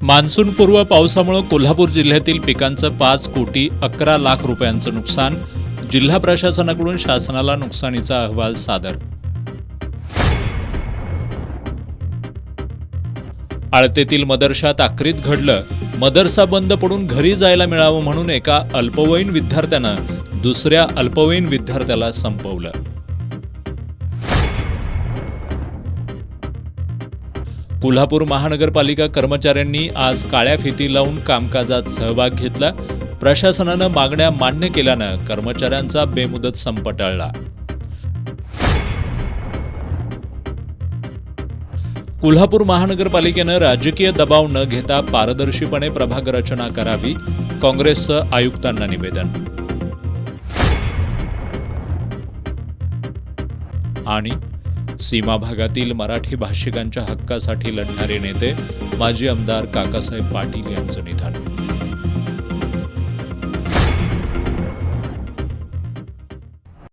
मान्सूनपूर्व पावसामुळे कोल्हापूर जिल्ह्यातील पिकांचं 5,11,00,000 रुपयांचं नुकसान. जिल्हा प्रशासनाकडून शासनाला नुकसानीचा अहवाल सादर. आळतेतील मदरशात आक्रीत घडलं. मदरसा बंद पडून घरी जायला मिळावं म्हणून एका अल्पवयीन विद्यार्थ्यानं दुसऱ्या अल्पवयीन विद्यार्थ्याला संपवलं. कोल्हापूर महानगरपालिका कर्मचाऱ्यांनी आज काळ्या फिती लावून कामकाजात सहभाग घेतला. प्रशासनानं मागण्या मान्य केल्यानं कर्मचाऱ्यांचा बेमुदत संप टळला. कोल्हापूर महानगरपालिकेनं राजकीय दबाव न घेता पारदर्शीपणे प्रभाग रचना करावी. काँग्रेसचं आयुक्तांना निवेदन. आणि सीमा भागातील मराठी भाषिकांच्या हक्कासाठी लढणारे नेते माजी आमदार काकासाहेब पाटील यांचं निधन.